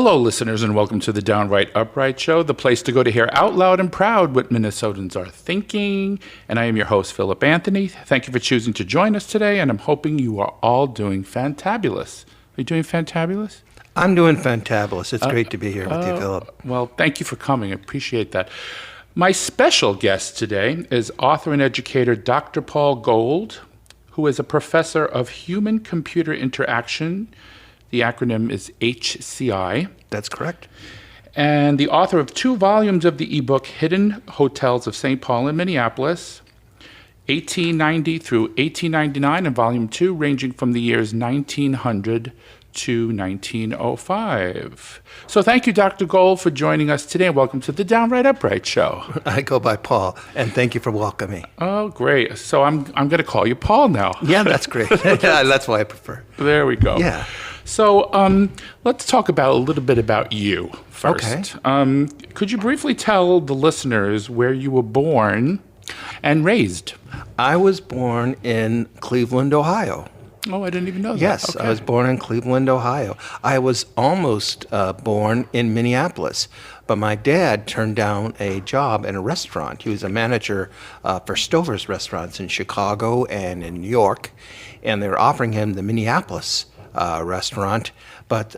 Hello, listeners, and welcome to the Downright Upright Show, the place to go to hear out loud and proud what Minnesotans are thinking. And I am your host, Philip Anthony. Thank you for choosing to join us today, and I'm hoping you are all doing fantabulous. Are you doing fantabulous? I'm doing fantabulous. It's great to be here with you, Philip. Well, thank you for coming. I appreciate that. My special guest today is author and educator Dr. Paul Gold, who is a professor of human-computer interaction. The acronym is HCI. That's correct. And the author of 2 volumes of the ebook Hidden Hotels of St. Paul and Minneapolis, 1890 through 1899, and volume 2 ranging from the years 1900 to 1905. So thank you, Dr. Gold, for joining us today. Welcome to the Downright Upright Show. I go by Paul, and thank you for welcoming me. Oh, great. So I'm going to call you Paul now. Yeah, that's great. That's why I prefer. There we go. Yeah. So let's talk about a little bit about you first. Okay. Could you briefly tell the listeners where you were born and raised? I was born in Cleveland, Ohio. Oh, I didn't even know that. Yes, Okay. I was born in Cleveland, Ohio. I was almost born in Minneapolis, but my dad turned down a job in a restaurant. He was a manager for Stover's Restaurants in Chicago and in New York, and they were offering him the Minneapolis restaurant, but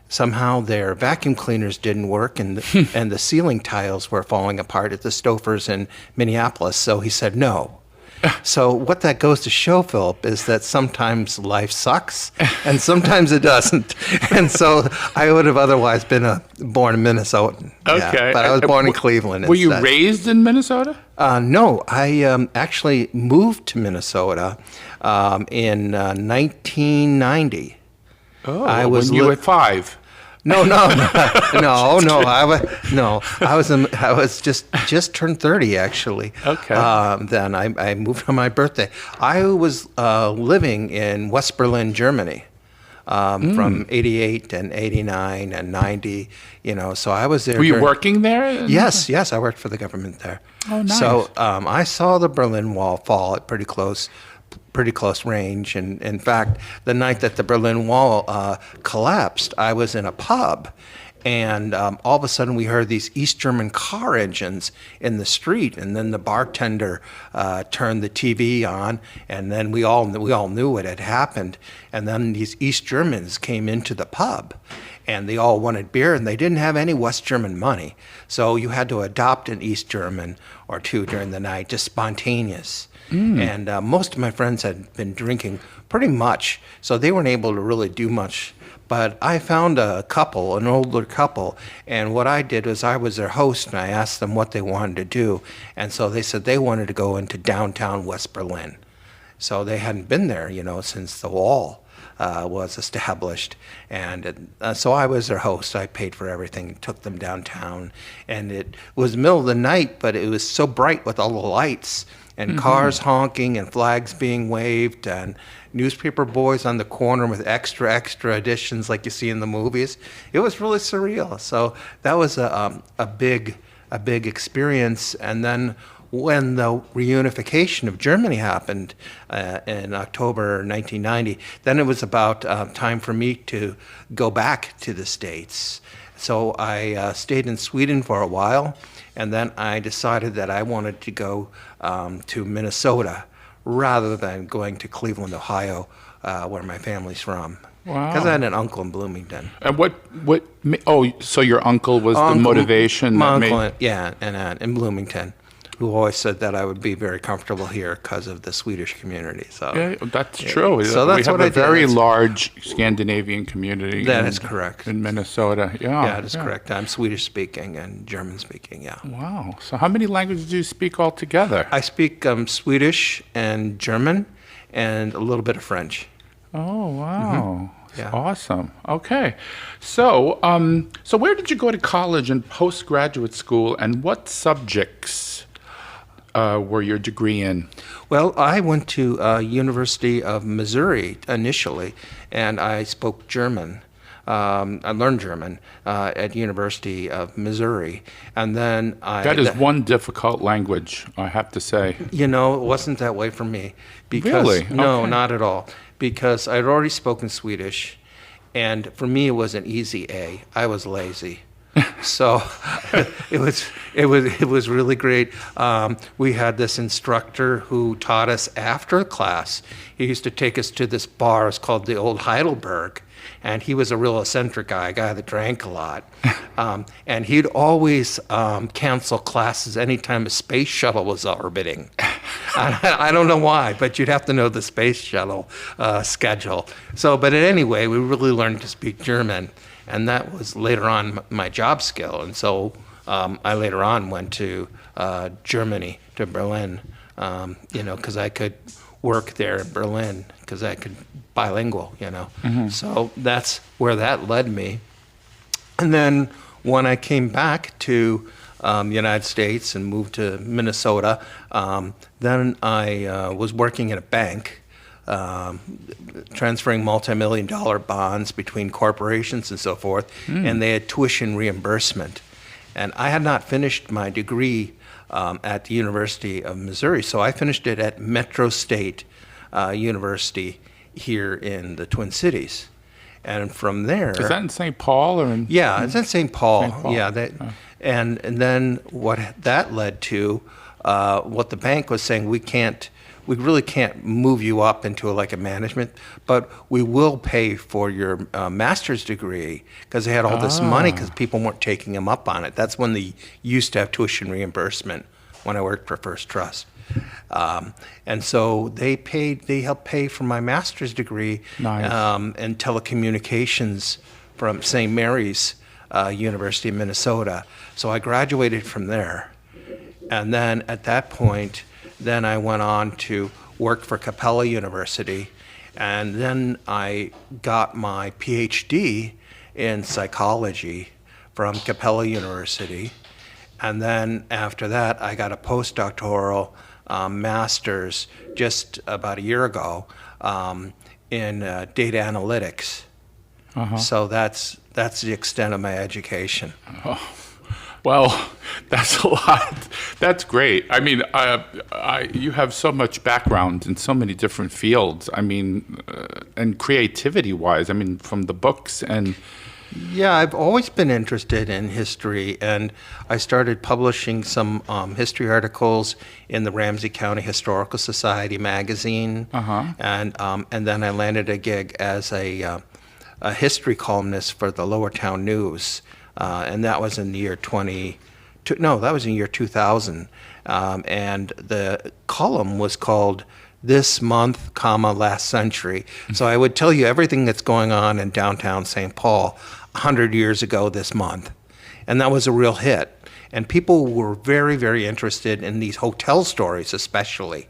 somehow their vacuum cleaners didn't work, and the ceiling tiles were falling apart at the Stofers in Minneapolis, so he said no. So what that goes to show, Philip, is that sometimes life sucks and sometimes it doesn't. And so I would have otherwise been born in Minnesota. Okay. Yeah, but I was born in Cleveland Were you instead. raised in Minnesota? No, I actually moved to Minnesota in 1990. Oh, I was when you were 5. No. I was just turned 30 actually. Okay. Then I moved on my birthday. I was living in West Berlin, Germany, from '88 and '89 and '90. So I was there. Were you working there? Yes, I worked for the government there. Oh, nice. So I saw the Berlin Wall fall at pretty close range. And in fact, the night that the Berlin Wall collapsed, I was in a pub, and all of a sudden we heard these East German car engines in the street, and then the bartender turned the TV on, and then we all knew what had happened. And then these East Germans came into the pub, and they all wanted beer, and they didn't have any West German money, so you had to adopt an East German or two during the night, just spontaneous. And most of my friends had been drinking pretty much, so they weren't able to really do much. But I found a couple, an older couple, and what I did was I was their host, and I asked them what they wanted to do. And so they said they wanted to go into downtown West Berlin. So they hadn't been there, since the wall was established. And so I was their host. I paid for everything, took them downtown. And it was middle of the night, but it was so bright with all the lights and cars honking and flags being waved and newspaper boys on the corner with extra editions like you see in the movies. It was really surreal. So that was a big experience. And then when the reunification of Germany happened in October 1990, then it was about time for me to go back to the States. So I stayed in Sweden for a while, and then I decided that I wanted to go to Minnesota rather than going to Cleveland, Ohio, where my family's from. Wow. Because I had an uncle in Bloomington. And so your uncle was the motivation my that uncle, yeah, and in Bloomington, who always said that I would be very comfortable here because of the Swedish community. So Yeah, that's true. So that's we have what a I did. very large Scandinavian community. That is correct. In Minnesota. Yeah, that is correct. I'm Swedish speaking and German speaking, yeah. Wow. So how many languages do you speak altogether? I speak Swedish and German and a little bit of French. Oh, wow. Yeah. Awesome. Okay. So, so where did you go to college and postgraduate school, and what subjects were your degree in? Well, I went to University of Missouri initially, and I spoke German. I learned German at University of Missouri, and then That is one difficult language, I have to say. It wasn't that way for me. Because, Really? No, Okay. not at all. Because I'd already spoken Swedish, And for me, it was an easy A. I was lazy. So it was really great. We had this instructor who taught us after class. He used to take us to this bar. It's called the Old Heidelberg, and he was a real eccentric guy, a guy that drank a lot. And he'd always cancel classes anytime a space shuttle was orbiting. I don't know why, but you'd have to know the space shuttle schedule. So, but anyway, we really learned to speak German. And that was later on my job skill. And so I later on went to Germany, to Berlin, because I could work there in Berlin, because I could bilingual, So that's where that led me. And then when I came back to the United States and moved to Minnesota, then I was working at a bank. Transferring multi-million-dollar bonds between corporations and so forth, and they had tuition reimbursement. And I had not finished my degree at the University of Missouri, so I finished it at Metro State University here in the Twin Cities. And from there... Is that in St. Paul or in... Yeah, it's in St. Paul. St. Paul. Yeah, and then what that led to, what the bank was saying, we really can't move you up into like a management, but we will pay for your master's degree, because they had all this money because people weren't taking them up on it. That's when they used to have tuition reimbursement when I worked for First Trust. And so they helped pay for my master's degree in telecommunications from St. Mary's University of Minnesota. So I graduated from there. And then at that point, then I went on to work for Capella University, and then I got my PhD in psychology from Capella University. And then after that, I got a postdoctoral master's just about a year ago in data analytics. So that's the extent of my education. Well, that's a lot. That's great. I mean, you have so much background in so many different fields. I mean, and creativity-wise, I mean, from the books and... Yeah, I've always been interested in history, and I started publishing some history articles in the Ramsey County Historical Society magazine, and then I landed a gig as a history columnist for the Lower Town News. And that was in the year 2000. And the column was called This Month, Last Century. So I would tell you everything that's going on in downtown St. Paul 100 years ago this month. And that was a real hit. And people were very, very interested in these hotel stories especially.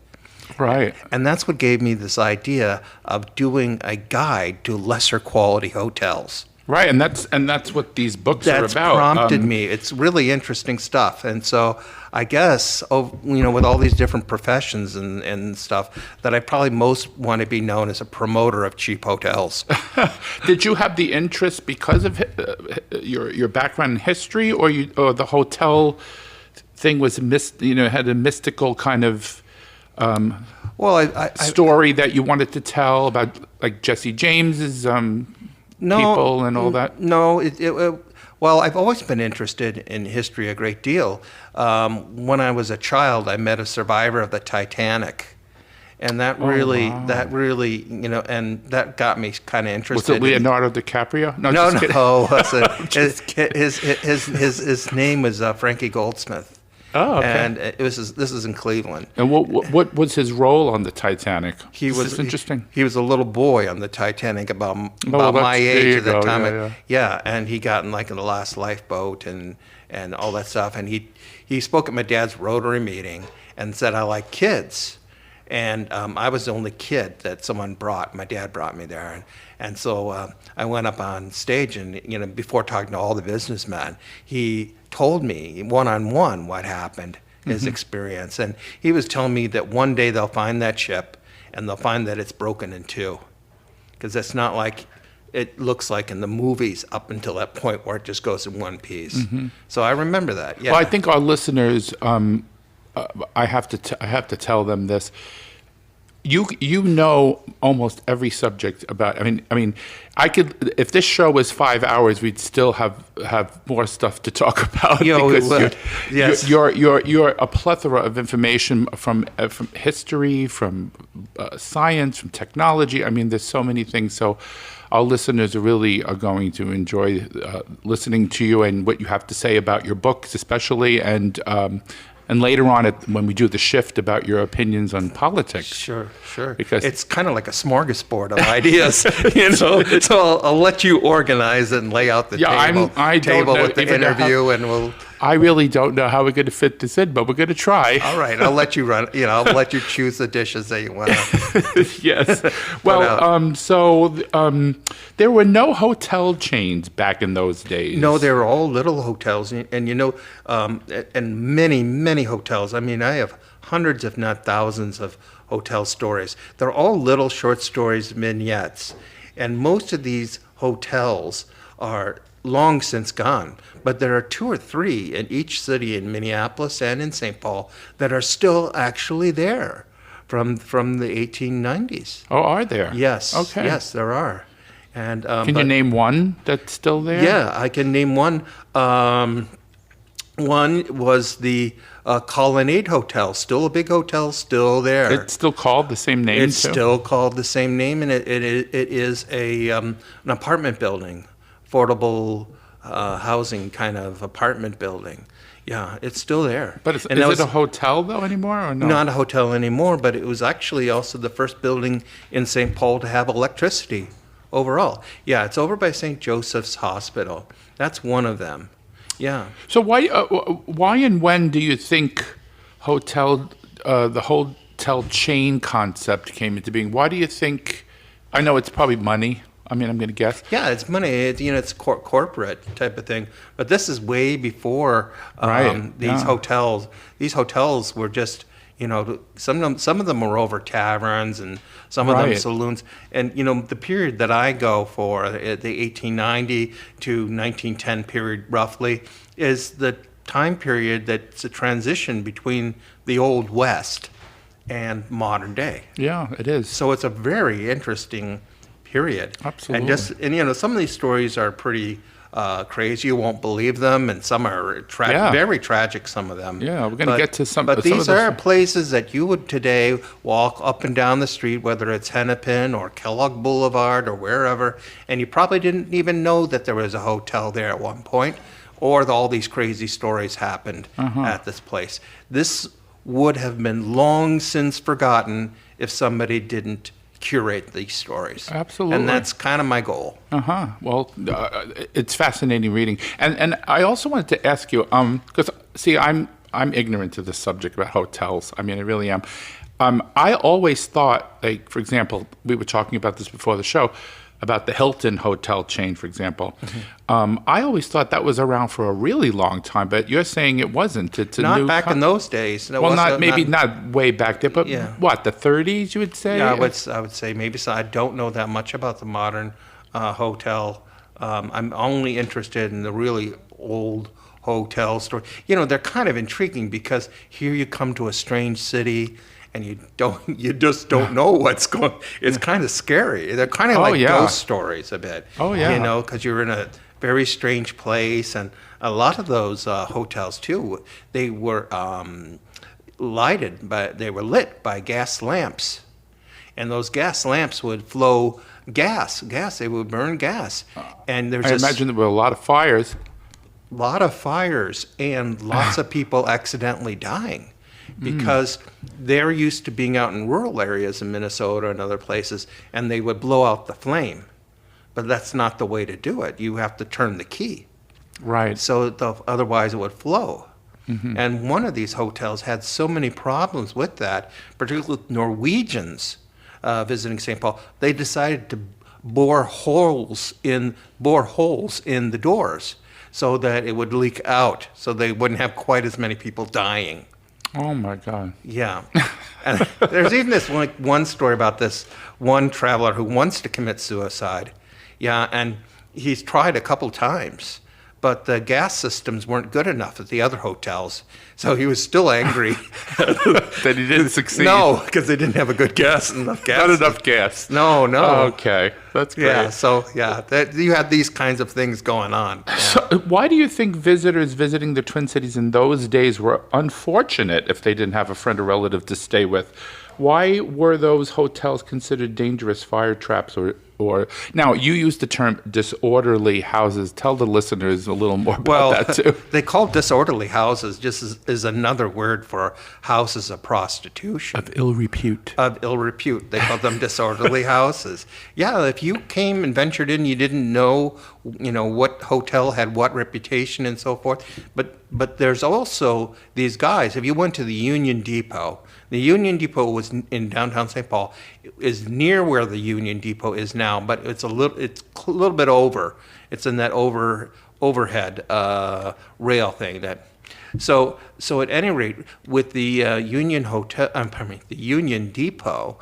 Right. And that's what gave me this idea of doing a guide to lesser quality hotels. Right, and that's what these books are about. That's prompted me. It's really interesting stuff, and so I guess with all these different professions and stuff, that I probably most want to be known as a promoter of cheap hotels. Did you have the interest because of your background in history, or the hotel thing was had a mystical kind of story that you wanted to tell about, like Jesse James's people and all that? No, well, I've always been interested in history a great deal. When I was a child, I met a survivor of the Titanic, and that really, and that got me kind of interested. Was it Leonardo DiCaprio? No. His name was Frankie Goldsmith. Oh, okay. And this is in Cleveland. And what was his role on the Titanic? This is interesting. He was a little boy on the Titanic, about my age at the time. Yeah, and he got in the last lifeboat and all that stuff. And he spoke at my dad's Rotary meeting and said, "I like kids." And I was the only kid that someone brought. My dad brought me there. And so I went up on stage, and before talking to all the businessmen, he told me one-on-one what happened, his experience. And he was telling me that one day they'll find that ship, and they'll find that it's broken in two. Because it's not like it looks like in the movies up until that point where it just goes in one piece. So I remember that, yeah. Well, I think our listeners, I have to tell them this. You know almost every subject about. I mean, I could, if this show was 5 hours, we'd still have more stuff to talk about. Yeah, we because would. Yes. you're a plethora of information from history, from science, from technology. I mean, there's so many things. So our listeners really are going to enjoy listening to you and what you have to say about your books, especially, and later on, when we do the shift, about your opinions on politics. Sure. Because it's kind of like a smorgasbord of ideas, you know. So I'll let you organize and lay out the I don't table know with the even how- interview, and we'll. I really don't know how we're going to fit this in, but we're going to try. All right, I'll let you run. You know, I'll let you choose the dishes that you want. Yes. Well, there were no hotel chains back in those days. No, they were all little hotels, and you know, and many hotels. I mean, I have hundreds, if not thousands, of hotel stories. They're all little short stories, vignettes, and most of these hotels are long since gone. But there are 2 or 3 in each city, in Minneapolis and in St. Paul, that are still actually there from the 1890s. Oh, are there? Yes. Okay. Yes, there are. And Can you name one that's still there? Yeah, I can name one. One was the Colonnade Hotel, still a big hotel, still there. It's still called the same name, It's too? still called the same name, and it is an apartment building, affordable housing kind of apartment building. Yeah, it's still there. But is And that it was a hotel, though, anymore, or no? not a hotel anymore, but it was actually also the first building in St. Paul to have electricity overall. Yeah, it's over by St. Joseph's Hospital. That's one of them. Yeah. So why and when do you think the hotel chain concept came into being? Why do you think? I know it's probably money. I mean, I'm going to guess. Yeah, it's money. It's corporate type of thing. But this is way before Right, these yeah. hotels. These hotels were just, some of them were over taverns and some of them Right. saloons. And the period that I go for, the 1890 to 1910 period, roughly, is the time period that's a transition between the Old West and modern day. Yeah, it is. So it's a very interesting period. Absolutely. And some of these stories are pretty crazy. You won't believe them, and some are Yeah. very tragic. Some of them. Yeah, we're gonna get to some- But some of these those- are places that you would today walk up and down the street, whether it's Hennepin or Kellogg Boulevard or wherever, and you probably didn't even know that there was a hotel there at one point, or all these crazy stories happened at this place. This would have been long since forgotten if somebody didn't curate these stories. Absolutely. And that's kind of my goal. Well, it's fascinating reading, and I also wanted to ask you, because see, I'm ignorant to the subject about hotels. I mean, I really am. I always thought, like, for example, we were talking about this before the show, about the Hilton hotel chain, for example. I always thought that was around for a really long time, but you're saying it wasn't. It's a Not new back in those days. It Well, wasn't- not way back there, but Yeah. what, the 30s, you would say? Yeah, I would say maybe so. I don't know that much about the modern hotel. I'm only interested in the really old hotel story. They're kind of intriguing because here you come to a strange city and you just don't know what's going. It's kind of scary. They're kind of Oh, like yeah. ghost stories a bit. Oh, yeah. Because you're in a very strange place, and a lot of those hotels too. They were they were lit by gas lamps, and those gas lamps would flow gas. They would burn gas, and there's I imagine there were a lot of fires. lot of fires and lots of people accidentally dying because they're used to being out in rural areas in Minnesota and other places, and they would blow out the flame. But that's not the way to do it. You have to turn the key. Right. So otherwise it would flow. And one of these hotels had so many problems with that, particularly with Norwegians visiting St. Paul. They decided to bore holes in the doors so that it would leak out, so they wouldn't have quite as many people dying. Oh, my God. Yeah. And there's even this one story about this one traveler who wants to commit suicide. Yeah, and he's tried a couple times, but the gas systems weren't good enough at the other hotels. So he was still angry. That he didn't succeed. No, because they didn't have a good enough gas. Not enough gas. No, no. Okay, that's great. Yeah, so you had these kinds of things going on. Yeah. So why do you think visitors visiting the Twin Cities in those days were unfortunate if they didn't have a friend or relative to stay with? Why were those hotels considered dangerous fire traps or now you use the term disorderly houses. Tell the listeners a little more about that too. They call disorderly houses just is another word for houses of prostitution. Of ill repute. Of ill repute. They call them disorderly houses. Yeah, if you came and ventured in, you didn't know, what hotel had what reputation and so forth. But there's also these guys. If you went to the Union Depot, the Union Depot was in downtown St. Paul, is near where the Union Depot is now, but it's a little bit over. It's in that overhead rail thing that. So at any rate, with the the Union Depot,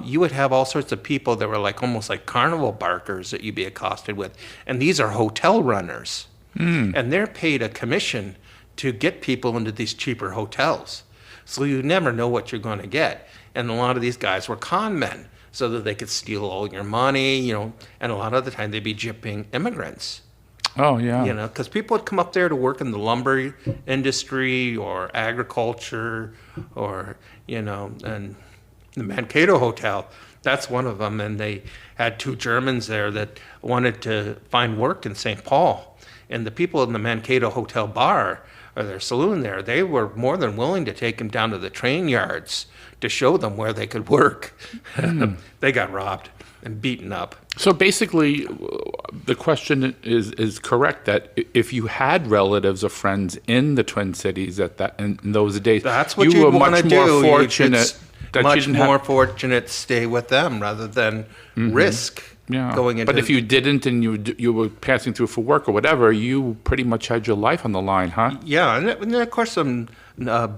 you would have all sorts of people that were almost like carnival barkers that you'd be accosted with, and these are hotel runners, and they're paid a commission to get people into these cheaper hotels. So you never know what you're going to get, and a lot of these guys were con men, so that they could steal all your money, and a lot of the time they'd be gypping immigrants. Oh, yeah. Because people would come up there to work in the lumber industry or agriculture or, and the Mankato Hotel, that's one of them. And they had two Germans there that wanted to find work in St. Paul. And the people in the Mankato Hotel bar or their saloon there, they were more than willing to take them down to the train yards to show them where they could work. They got robbed and beaten up. So basically, the question is correct that if you had relatives or friends in the Twin Cities in those days, that's what you you'd were want to much do. more fortunate. Much more fortunate to stay with them rather than risk going into. But if you didn't and you were passing through for work or whatever, you pretty much had your life on the line, huh? Yeah, and then of course some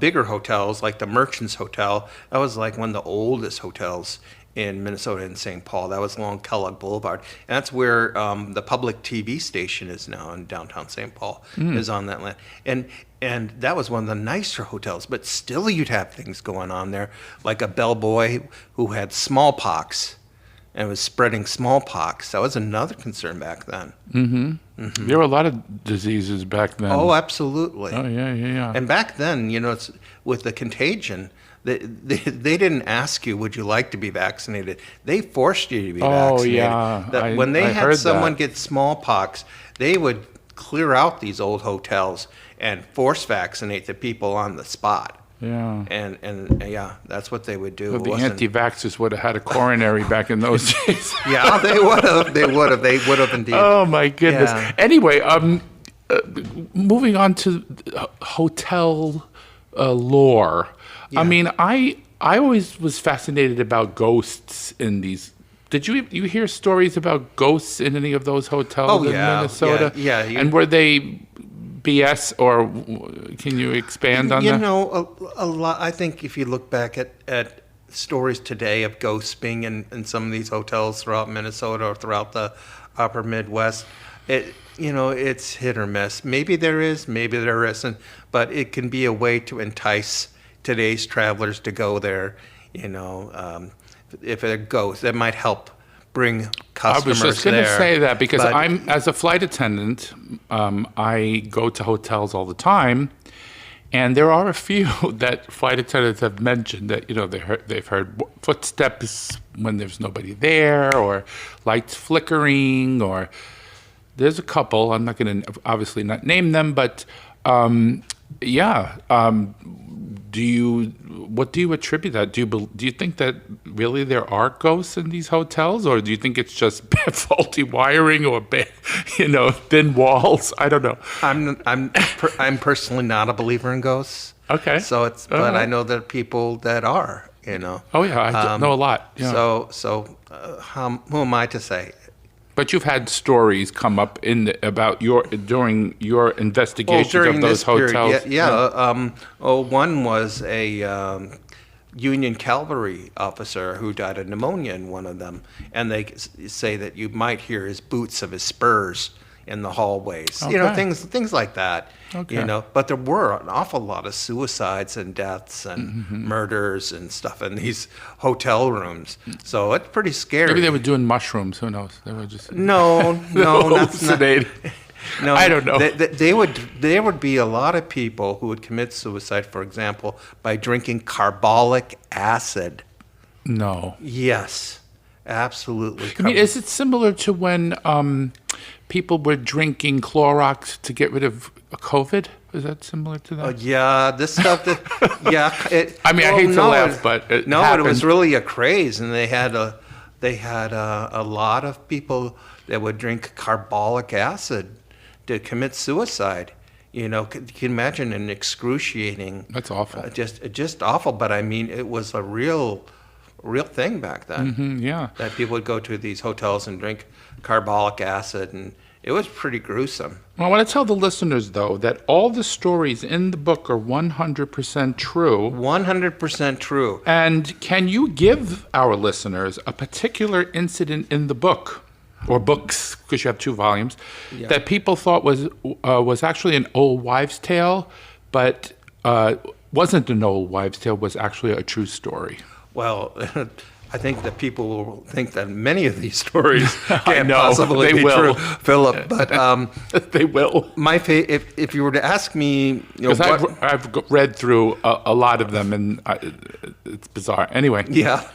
bigger hotels like the Merchants Hotel. That was like one of the oldest hotels in Minnesota and St. Paul. That was along Kellogg Boulevard. And that's where the public TV station is now in downtown St. Paul, is on that land. And that was one of the nicer hotels, but still you'd have things going on there, like a bellboy who had smallpox and was spreading smallpox. That was another concern back then. There were a lot of diseases back then. Oh, absolutely. Oh, yeah. And back then, it's with the contagion, they didn't ask you, would you like to be vaccinated? They forced you to be vaccinated. Oh, yeah. When they I had heard someone that. get smallpox, they would clear out these old hotels and force vaccinate the people on the spot. Yeah. And yeah, that's what they would do. So the anti-vaxxers would have had a coronary back in those days. Yeah, they would have. They would have indeed. Oh, my goodness. Yeah. Anyway, moving on to hotel lore. Yeah. I mean, I always was fascinated about ghosts in these. Did you hear stories about ghosts in any of those hotels in Minnesota? Yeah. And were they BS, or can you expand on that? A lot. I think if you look back at stories today of ghosts being in some of these hotels throughout Minnesota or throughout the upper Midwest, it's hit or miss. Maybe there is, maybe there isn't, but it can be a way to entice today's travelers to go there. If a ghost, that might help bring customers I was just going to there. say that because But- I'm, as a flight attendant, I go to hotels all the time, and there are a few that flight attendants have mentioned that they've heard footsteps when there's nobody there, or lights flickering, or there's a couple. I'm not going to obviously not name them, but what do you attribute that? Do you think that really there are ghosts in these hotels, or do you think it's just faulty wiring or thin walls? I don't know. I'm personally not a believer in ghosts. Okay. So but I know there are people that are. Oh yeah, I know a lot. Yeah. So who am I to say? But you've had stories come up during your investigations of those hotels. One was a Union cavalry officer who died of pneumonia in one of them, and they say that you might hear his boots of his spurs, in the hallways. You know, Okay. things like that. Okay. You know, but there were an awful lot of suicides and deaths and murders and stuff in these hotel rooms. So it's pretty scary. Maybe they were doing mushrooms. Who knows? They were just No, no, that's not. hallucinating. No, I don't know. There would be a lot of people who would commit suicide, for example, by drinking carbolic acid. No. Yes, absolutely. I mean, is it similar to when people were drinking Clorox to get rid of COVID? Is that similar to that? Yeah, this stuff. Yeah, I mean, I hate to laugh, but it it was happened. really a craze, and they had a lot of people that would drink carbolic acid to commit suicide. You know, can you imagine an excruciating? That's awful. Just awful. But I mean, it was a real thing back then. Yeah. That people would go to these hotels and drink carbolic acid, and it was pretty gruesome. Well, I want to tell the listeners, though, that all the stories in the book are 100% true. 100% true. And can you give our listeners a particular incident in the book, or books, because you have 2 volumes, that people thought was actually an old wives' tale, but wasn't an old wives' tale, was actually a true story? Well, I think that people will think that many of these stories can't know, possibly they be will. true, Philip. But They will. if you were to ask me, you know, Because I've read through a lot of them, and it's bizarre. Anyway. yeah,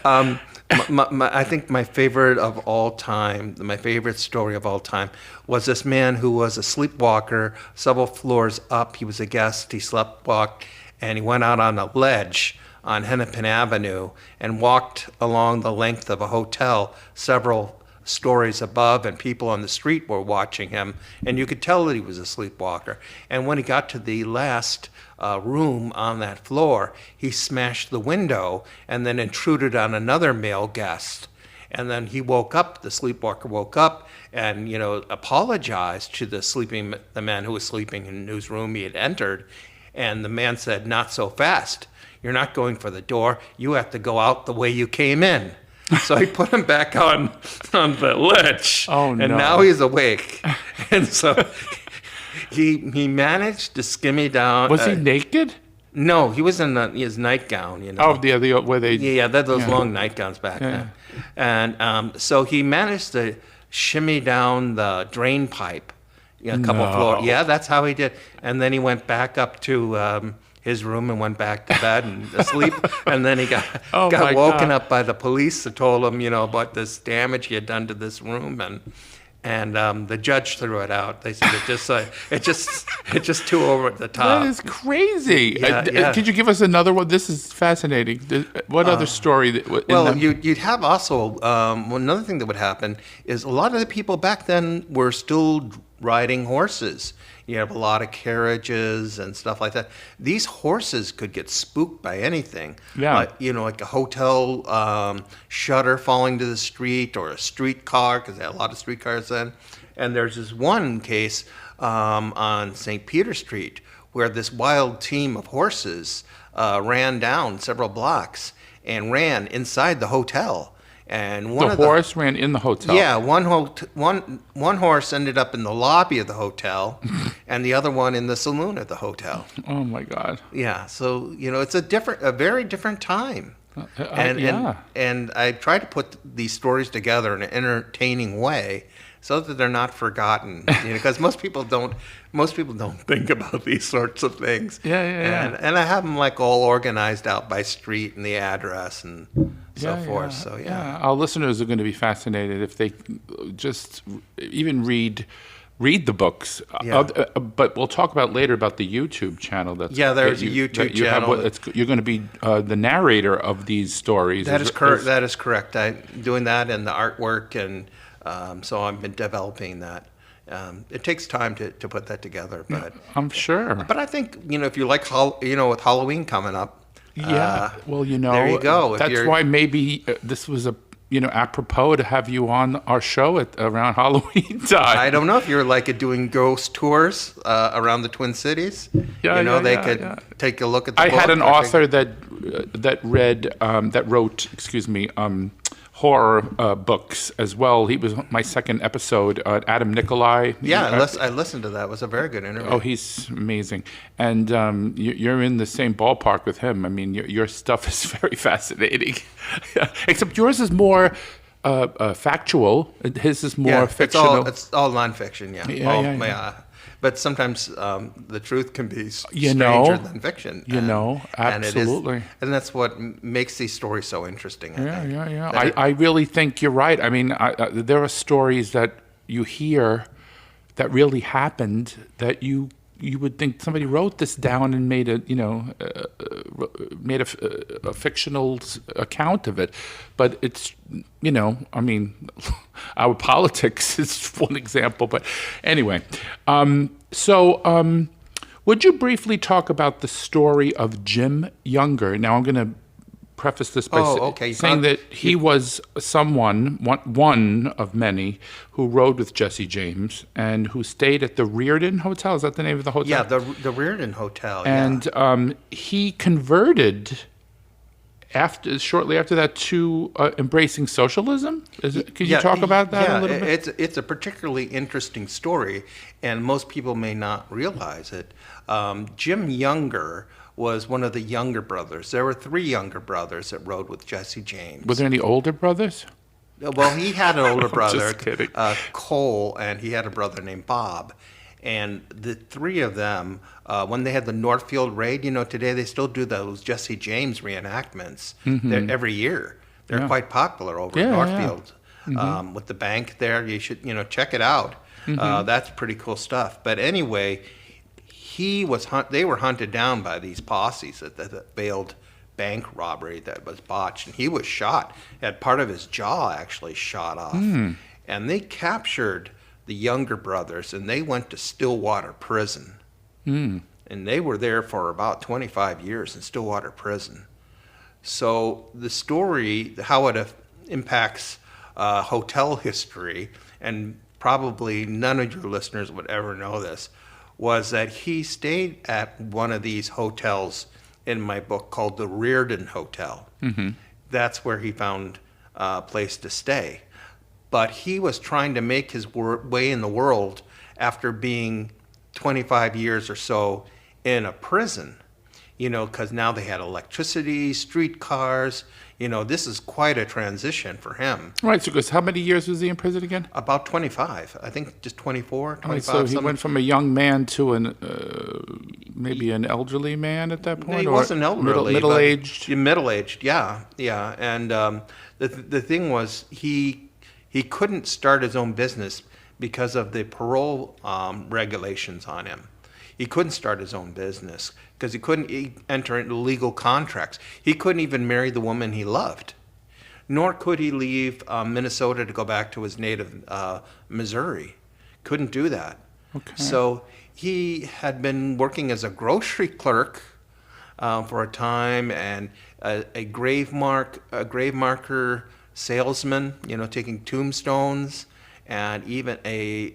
I think my favorite of all time, my favorite story of all time, was this man who was a sleepwalker, several floors up. He was a guest. He sleptwalked, and he went out on a ledge on Hennepin Avenue and walked along the length of a hotel several stories above, and people on the street were watching him, and you could tell that he was a sleepwalker. And when he got to the last room on that floor, he smashed the window and then intruded on another male guest. And then he woke up, the sleepwalker woke up and, you know, apologized to the man who was sleeping in whose room he had entered. And the man said, "Not so fast. You're not going for the door. You have to go out the way you came in." So he put him back on the ledge. Oh, and no. now he's awake. And so he managed to skimmy down. Was he naked? No, he was in his nightgown, you know. Oh, the where they... Yeah, those yeah. long nightgowns back then. And so he managed to shimmy down the drain pipe, you know, a couple No. floors. Yeah, that's how he did. And then he went back up to his room and went back to bed and asleep. And then he got Oh, my woken God. up by the police that told him, you know, about this damage he had done to this room. And the judge threw it out. They said it's just too over the top. That is crazy. Yeah. Could you give us another one? This is fascinating. What other story? Well, you'd have also another thing that would happen is a lot of the people back then were still riding horses. You have a lot of carriages and stuff like that. These horses could get spooked by anything. Yeah. You know, like a hotel shutter falling to the street or a streetcar, because they had a lot of streetcars then. And there's this one case on St. Peter Street where this wild team of horses ran down several blocks and ran inside the hotel. And one the of horse ran in the hotel. Yeah, one horse ended up in the lobby of the hotel, and the other one in the saloon at the hotel. Oh my God. Yeah, so you know it's a very different time. Yeah. And I try to put these stories together in an entertaining way so that they're not forgotten. You know, because most people don't think about these sorts of things. Yeah. And I have them like all organized out by street and the address and so forth. So yeah. Our listeners are going to be fascinated if they just even read the books. Yeah. But we'll talk about later about the YouTube channel. There's a YouTube channel. You're going to be the narrator of these stories. That is correct. That is correct. I'm doing that and the artwork, and so I've been developing that. It takes time to put that together, but I'm sure. But I think if you like with Halloween coming up. Well, there you go. That's why maybe this was apropos to have you on our show around Halloween time. I don't know if you're doing ghost tours around the Twin Cities. They could take a look at the book. I had an author that wrote horror books as well. He was my second episode. Adam Nicolai. Yeah, I listened to that. It was a very good interview. Oh, he's amazing, and you're in the same ballpark with him. I mean, your stuff is very fascinating, except yours is more factual. His is more fictional. It's all nonfiction. Yeah. Yeah. But sometimes the truth can be You stranger know. than fiction. Absolutely. And that's what makes these stories so interesting. I think. Yeah. I really think you're right. I mean, there are stories that you hear that really happened that you would think somebody wrote this down and made a fictional account of it, but it's I mean, our politics is one example, but anyway, would you briefly talk about the story of Jim Younger? Now I'm going to preface this by saying that he was one of many who rode with Jesse James and who stayed at the Reardon Hotel. Is that the name of the hotel? Yeah, the Reardon Hotel. And he converted shortly after that to embracing socialism. Could you talk about that a little bit? It's a particularly interesting story, and most people may not realize it. Jim Younger was one of the younger brothers. There were 3 younger brothers that rode with Jesse James. Was there any older brothers? Well, he had an older brother, Just kidding. Cole, and he had a brother named Bob. And the 3 of them, when they had the Northfield Raid, today they still do those Jesse James reenactments every year. They're quite popular over in Northfield. With the bank there, you should check it out. That's pretty cool stuff. But anyway, they were hunted down by these posses at the failed bank robbery that was botched, and he was shot. Had part of his jaw actually shot off. And they captured the Younger brothers, and they went to Stillwater Prison. And they were there for about 25 years in Stillwater Prison. So the story, how it impacts hotel history, and probably none of your listeners would ever know this, was that he stayed at one of these hotels in my book called the Reardon Hotel. That's where he found a place to stay. But he was trying to make his way in the world after being 25 years or so in a prison, because now they had electricity, streetcars. This is quite a transition for him. Right, so because how many years was he in prison again? About 25. I think just 24, 25. So he went from a young man to maybe an elderly man at that point? He wasn't elderly. Middle-aged? Middle-aged, yeah. And the thing was, he couldn't start his own business because of the parole regulations on him. He couldn't start his own business because he couldn't enter into legal contracts. He couldn't even marry the woman he loved, nor could he leave Minnesota to go back to his native Missouri. Couldn't do that. Okay. So he had been working as a grocery clerk for a time, and a grave marker salesman, taking tombstones, and even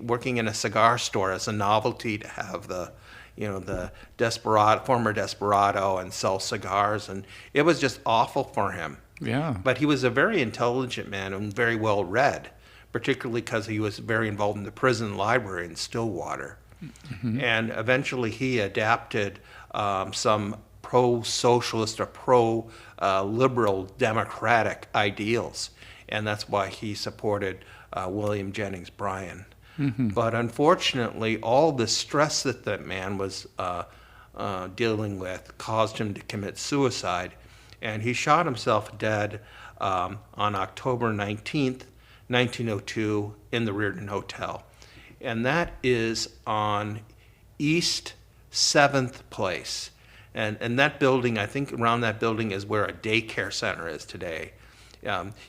working in a cigar store as a novelty to have the former desperado and sell cigars, and it was just awful for him. Yeah. But he was a very intelligent man and very well read, particularly because he was very involved in the prison library in Stillwater. And eventually he adapted some pro-socialist or pro-liberal democratic ideals, and that's why he supported William Jennings Bryan. But unfortunately, all the stress that man was dealing with caused him to commit suicide, and he shot himself dead on October 19th, 1902, in the Reardon Hotel. And that is on East 7th Place. And that building, I think around that building is where a daycare center is today.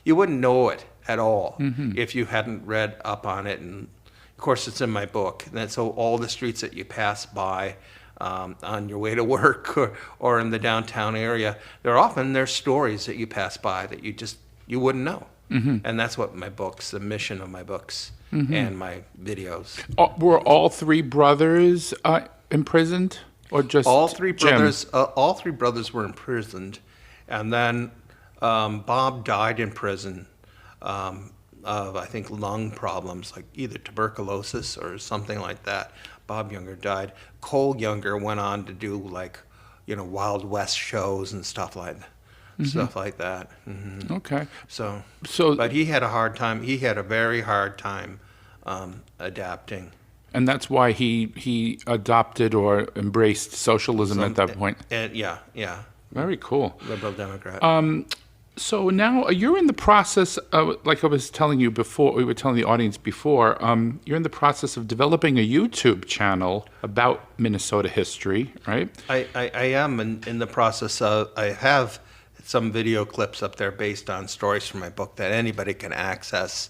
You wouldn't know it at all if you hadn't read up on it. And of course, it's in my book. And so all the streets that you pass by on your way to work or in the downtown area, there's stories that you pass by that you wouldn't know. And that's what the mission of my books and my videos. Were all 3 brothers imprisoned, or just all 3 Jim? brothers? All 3 brothers were imprisoned, and then Bob died in prison of, I think, lung problems, like either tuberculosis or something like that. Bob Younger died. Cole Younger went on to do like, Wild West shows and stuff like that. Okay. So, So, but he had a hard time. He had a very hard time adapting. and that's why he adopted or embraced socialism at that point. And yeah, Very cool. liberal Democrat. So now you're in the process of, like I was telling you before, we were telling the audience before, you're in the process of developing a YouTube channel about Minnesota history, right? I am in the process of, I have some video clips up there based on stories from my book that anybody can access.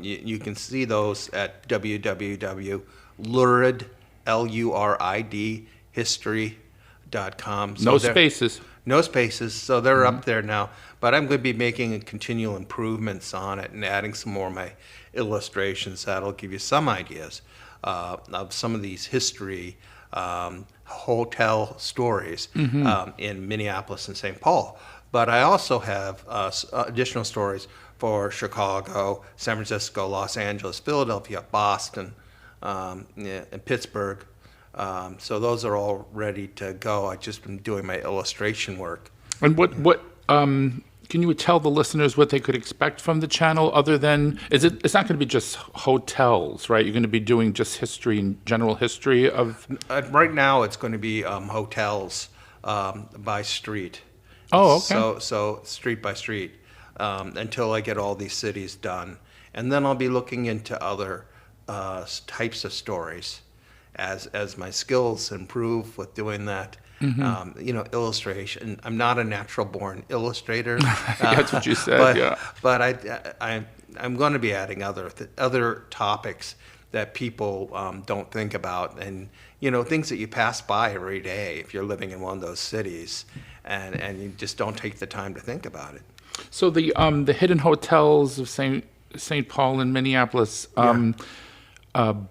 You can see those at www.lurid, Lurid, history.com. No spaces. No spaces, so they're up there now. But I'm going to be making continual improvements on it and adding some more of my illustrations that'll give you some ideas of some of these history hotel stories in Minneapolis and St. Paul. But I also have additional stories for Chicago, San Francisco, Los Angeles, Philadelphia, Boston, and Pittsburgh. So those are all ready to go. I've just been doing my illustration work. And what can you tell the listeners what they could expect from the channel other than, it's not going to be just hotels, right? You're going to be doing just history and general history of... Right now it's going to be hotels by street. Oh, okay. So street by street until I get all these cities done. And then I'll be looking into other types of stories as my skills improve with doing that. Illustration. I'm not a natural born illustrator. That's what you said. But I'm going to be adding other topics that people don't think about, and things that you pass by every day if you're living in one of those cities, and you just don't take the time to think about it. So the hidden hotels of St. Paul and Minneapolis.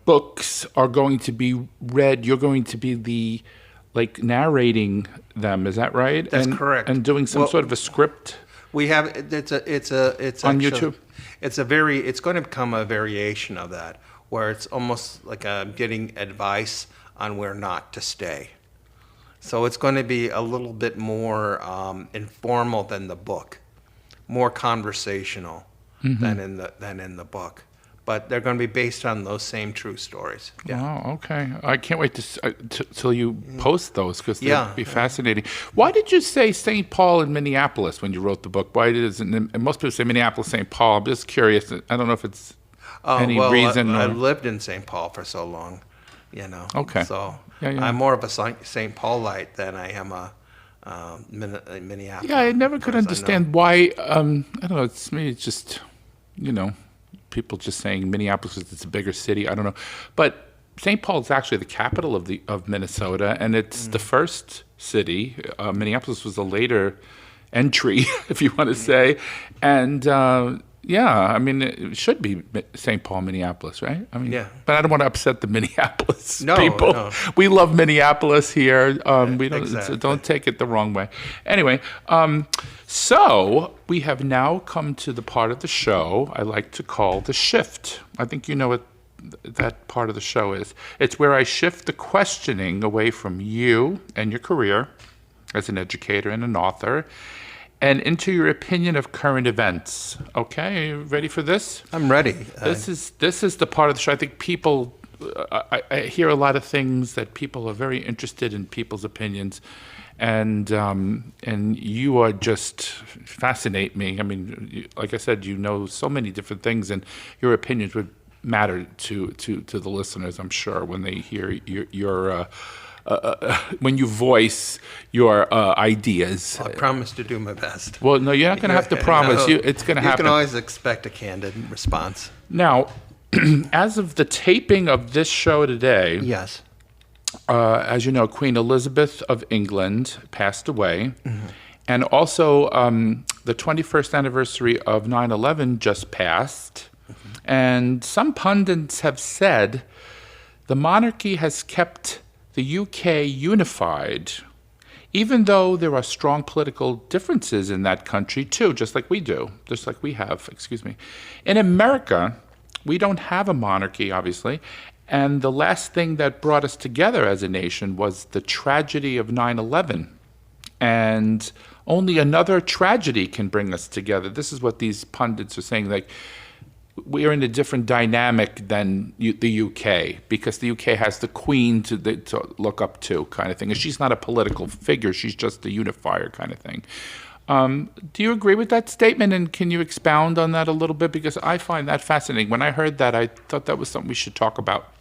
Books are going to be read. You're going to be narrating them. Is that right? That's correct. And doing some sort of a script. We have it's on actually, YouTube. It's going to become a variation of that, where it's almost like getting advice on where not to stay. So it's going to be a little bit more informal than the book, more conversational than in the book. But they're going to be based on those same true stories. Yeah. Oh, okay. I can't wait till you post those, because they'll be fascinating. Why did you say St. Paul and Minneapolis when you wrote the book? Why and most people say Minneapolis, St. Paul. I'm just curious. I don't know if it's any reason. I lived in St. Paul for so long, Okay. So Yeah. I'm more of a St. Paulite than I am a Minneapolis. Yeah, I never could understand why. I don't know. It's me. It's just, people just saying Minneapolis because it's a bigger city. I don't know, but St. Paul is actually the capital of Minnesota, and it's the first city. Minneapolis was a later entry, if you want to say, and it should be St. Paul, Minneapolis, right? But I don't want to upset the Minneapolis people. No. We love Minneapolis here. We don't, Exactly. so don't take it the wrong way. Anyway, so we have now come to the part of the show I like to call the shift. I think you know what that part of the show is. It's where I shift the questioning away from you and your career as an educator and an author, and into your opinion of current events. Okay, are you ready for this? I'm ready. This is the part of the show. I think people, I hear a lot of things that people are very interested in people's opinions, and you are just fascinate me. I mean, like I said, you know so many different things, and your opinions would matter to the listeners, I'm sure, when they hear your when you voice your ideas. I promise to do my best. Well, no, you're not going to have to promise. No, It's going to happen. You can always expect a candid response. Now, as of the taping of this show today, Yes. As you know, Queen Elizabeth of England passed away. And also, the 21st anniversary of 9/11 just passed. And some pundits have said the monarchy has kept the UK unified, even though there are strong political differences in that country too, just like we do, just like we have, excuse me. In America, we don't have a monarchy, obviously, and the last thing that brought us together as a nation was the tragedy of 9/11. And only another tragedy can bring us together. This is what these pundits are saying, like, we're in a different dynamic than the UK, because the UK has the Queen to look up to, kind of thing. And she's not a political figure, she's just a unifier, kind of thing. Do you agree with that statement, and can you expound on that a little bit? Because I find that fascinating. When I heard that, I thought that was something we should talk about.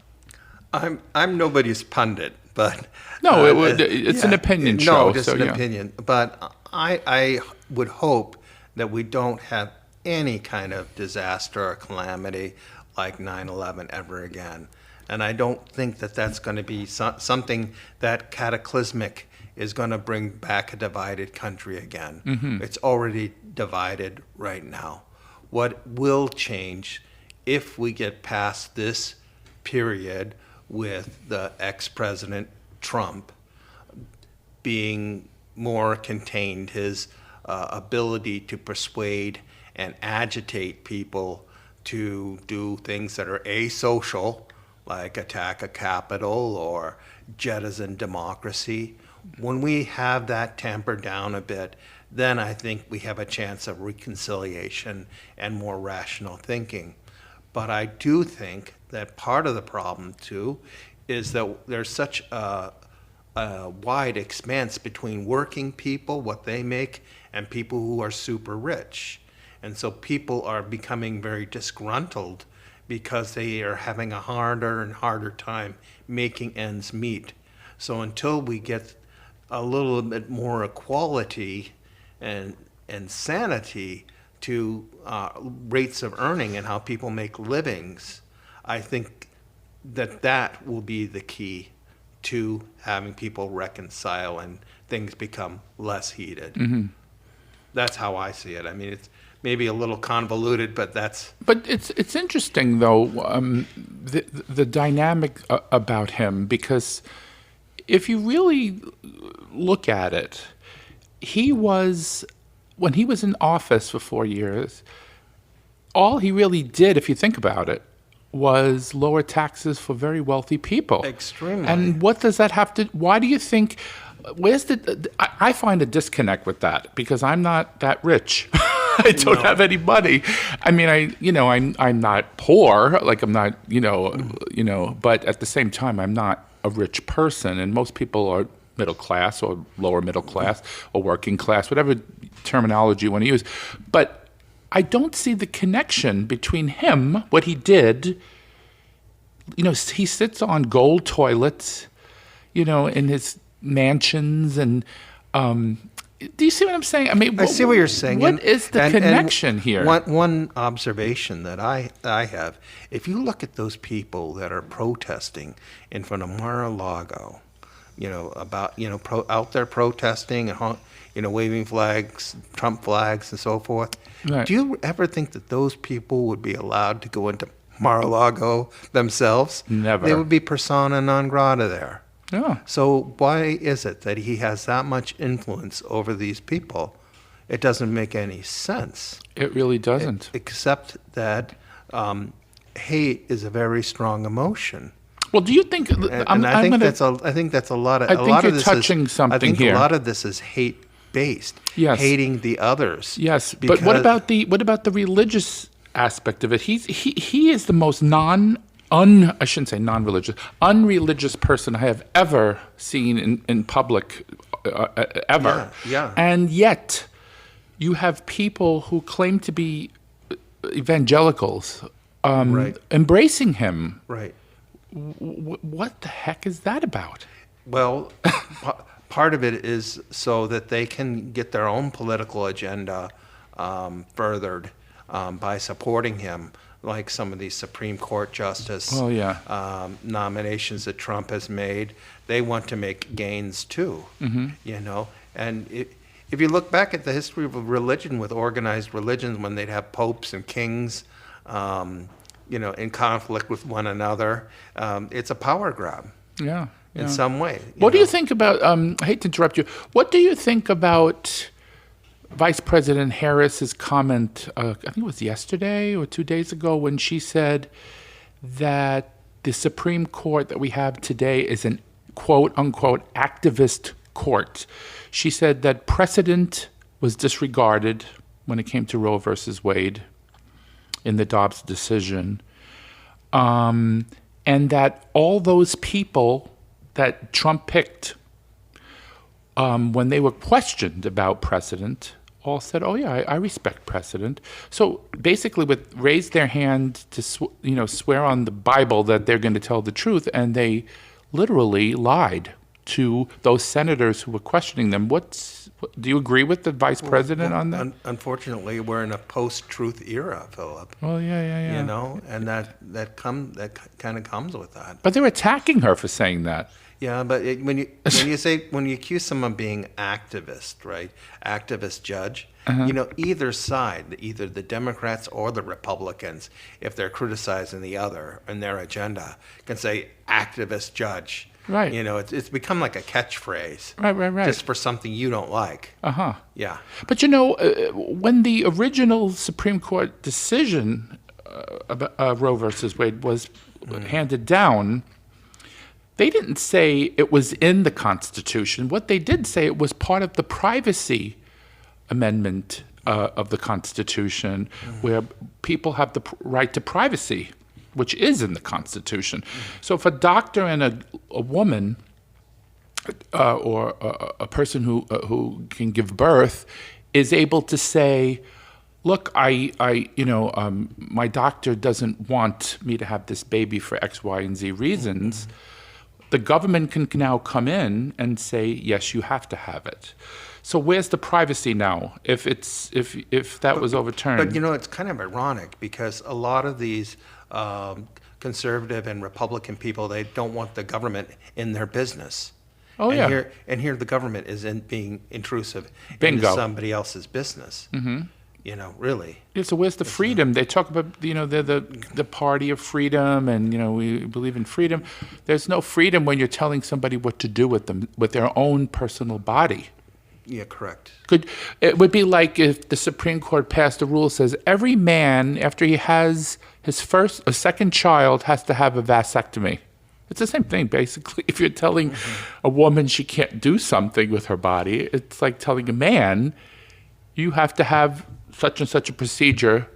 I'm nobody's pundit, but no, it's an opinion show. No, just an opinion. But I would hope that we don't have any kind of disaster or calamity like 9/11 ever again. And I don't think that that's going to be something that cataclysmic is going to bring back a divided country again. Mm-hmm. It's already divided right now. What will change if we get past this period with the ex-president Trump being more contained, his ability to persuade and agitate people to do things that are asocial, like attack a Capitol or jettison democracy. When we have that tempered down a bit, then I think we have a chance of reconciliation and more rational thinking. But I do think that part of the problem, too, is that there's such a wide expanse between working people, what they make, and people who are super rich. And so people are becoming very disgruntled because they are having a harder and harder time making ends meet. So until we get a little bit more equality and sanity to rates of earning and how people make livings, I think that will be the key to having people reconcile and things become less heated. Mm-hmm. That's how I see it. I mean, it's maybe a little convoluted, but that's... But it's interesting, though, the dynamic about him, because if you really look at it, when he was in office for 4 years, all he really did, if you think about it, was lower taxes for very wealthy people. Extremely. And what does that have to... Why do you think... I find a disconnect with that, because I'm not that rich. I don't have any money. I mean, I'm not poor. Like, I'm not, but at the same time, I'm not a rich person. And most people are middle class or lower middle class or working class, whatever terminology you want to use. But I don't see the connection between him, what he did. He sits on gold toilets, in his mansions, and do you see what I'm saying? I mean, I see what you're saying. What is the connection here? One observation that I have: if you look at those people that are protesting in front of Mar-a-Lago, out there protesting and waving flags, Trump flags, and so forth. Right. Do you ever think that those people would be allowed to go into Mar-a-Lago themselves? Never. They would be persona non grata there. Yeah. So why is it that he has that much influence over these people? It doesn't make any sense. It really doesn't. Except that hate is a very strong emotion. Well, do you think? I think that's a lot of. I think you're touching something here. A lot of this is hate based. Yes. Hating the others. Yes. But what about the religious aspect of it? He is the most I shouldn't say non-religious, unreligious person I have ever seen in public, ever. Yeah. And yet, you have people who claim to be evangelicals right. embracing him. Right. What the heck is that about? Well, part of it is so that they can get their own political agenda furthered by supporting him. Like some of these Supreme Court justice nominations that Trump has made, they want to make gains too. Mm-hmm. And if you look back at the history of religion with organized religions, when they'd have popes and kings, in conflict with one another, it's a power grab. Yeah. in some way. What do you think about, I hate to interrupt you, what do you think about Vice President Harris's comment, I think it was yesterday or 2 days ago, when she said that the Supreme Court that we have today is an quote unquote activist court? She said that precedent was disregarded when it came to Roe versus Wade in the Dobbs decision, and that all those people that Trump picked, when they were questioned about precedent, all said, "Oh yeah, I respect precedent." So basically, raised their hand to swear on the Bible that they're going to tell the truth, and they literally lied to those senators who were questioning them. Do you agree with the vice president on that? Unfortunately, we're in a post-truth era, Philip. Well, yeah. You know, and that kind of comes with that. But they're attacking her for saying that. Yeah, but when you accuse someone of being activist, right? Activist judge. You know, either side, either the Democrats or the Republicans, if they're criticizing the other and their agenda, can say activist judge. Right. You know, it's become like a catchphrase. Right. Just for something you don't like. Yeah. But when the original Supreme Court decision about Roe versus Wade was handed down, they didn't say it was in the Constitution. What they did say, it was part of the privacy amendment of the Constitution, where people have the right to privacy, which is in the Constitution. So if a doctor and a woman or a person who can give birth is able to say, "Look, my doctor doesn't want me to have this baby for X, Y, and Z reasons," the government can now come in and say, "Yes, you have to have it." So where's the privacy now? If that was overturned, But you know, it's kind of ironic because a lot of these conservative and Republican people, they don't want the government in their business. Oh, and yeah. Here the government is being intrusive Bingo. into somebody else's business. You know, really. Yeah, so where's the freedom? They talk about, they're the party of freedom, and, we believe in freedom. There's no freedom when you're telling somebody what to do with them, with their own personal body. Yeah, correct. It would be like if the Supreme Court passed a rule that says every man, after he has his second child, has to have a vasectomy. It's the same thing, basically. If you're telling a woman she can't do something with her body, it's like telling a man, you have to have such and such a procedure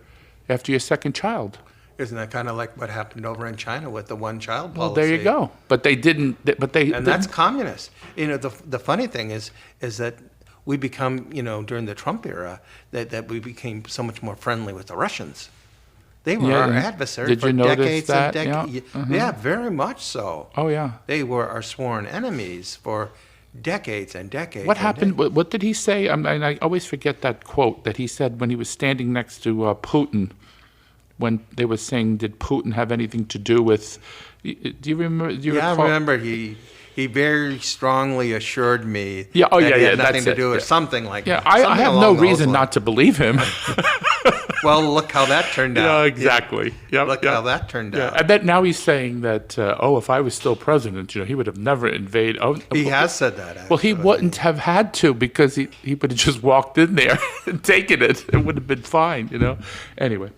after your second child. Isn't that kind of like what happened over in China with the one-child policy? Well, there you go. But they didn't. And that's communist. You know, the funny thing is that we become, during the Trump era, that we became so much more friendly with the Russians. They were our adversaries Did for you notice decades that? and decades. Yeah, very much so. Oh, yeah. They were our sworn enemies for decades and decades. What happened? What did he say? I always forget that quote that he said when he was standing next to Putin, when they were saying, did Putin have anything to do with... Do you remember? I remember he very strongly assured me that he had nothing that's to it. do with something like that. I have no reason not to believe him. Well, look how that turned out. Yeah, exactly. Yeah. Look how that turned out. I bet now he's saying that, if I was still president, he would have never invaded. He has said that, actually. Well, he wouldn't have had to, because he would have just walked in there and taken it. It would have been fine, Anyway,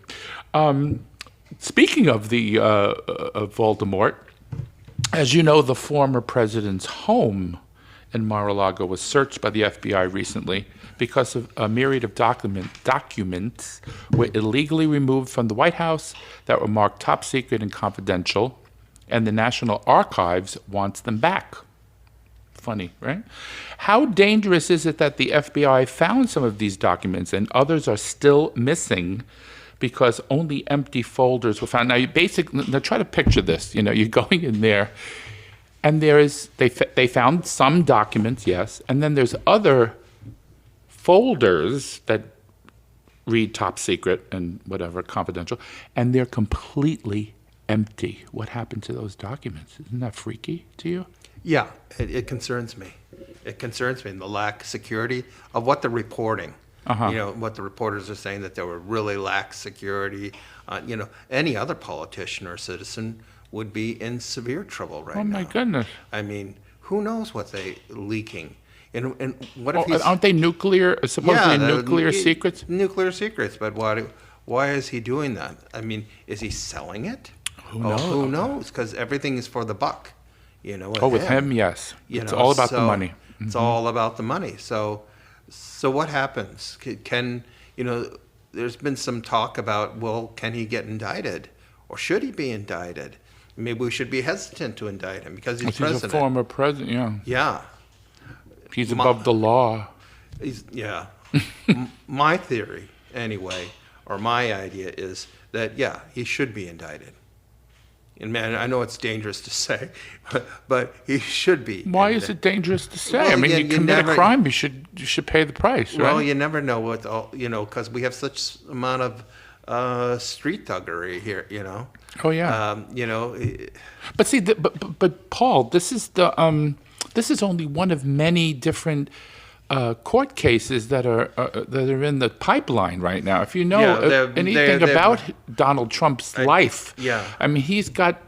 speaking of of Voldemort, as you know, the former president's home in Mar-a-Lago was searched by the FBI recently because of a myriad of documents were illegally removed from the White House that were marked top secret and confidential, and the National Archives wants them back. Funny, right? How dangerous is it that the FBI found some of these documents and others are still missing because only empty folders were found? Now, try to picture this. You're going in there, and they found some documents, yes, and then there's other folders that read top secret and whatever, confidential, and they're completely empty. What happened to those documents? Isn't that freaky to you? Yeah, it concerns me. It concerns me, the lack of security of what they're reporting. What the reporters are saying, that there were really lax security. Any other politician or citizen would be in severe trouble right now. Oh my goodness. I mean, who knows what they leaking? And what Oh, if he's aren't they nuclear, supposedly the- nuclear secrets? Nuclear secrets, but why is he doing that? I mean, is he selling it? Who knows? Who knows? Because everything is for the buck, you know. Oh, with him, yes. You It's know, all about the so money. It's all about the money. So what happens? Can you know? There's been some talk about, well, can he get indicted, or should he be indicted? Maybe we should be hesitant to indict him because he's He's a president. former president, yeah. Yeah, He's above the law. yeah. My theory, anyway, or my idea is that, yeah, he should be indicted. And man, I know it's dangerous to say, but he should be. Why And, is it dangerous to say? well, I mean, you you commit never- a crime, you should pay the price, Well, right? you never know what, because we have such amount of street thuggery here, you know. Oh, yeah. You know, But see, but Paul, this is only one of many different court cases that are in the pipeline right now. If you know Yeah, they're- anything they're- about Donald Trump's life, yeah. I mean, he's got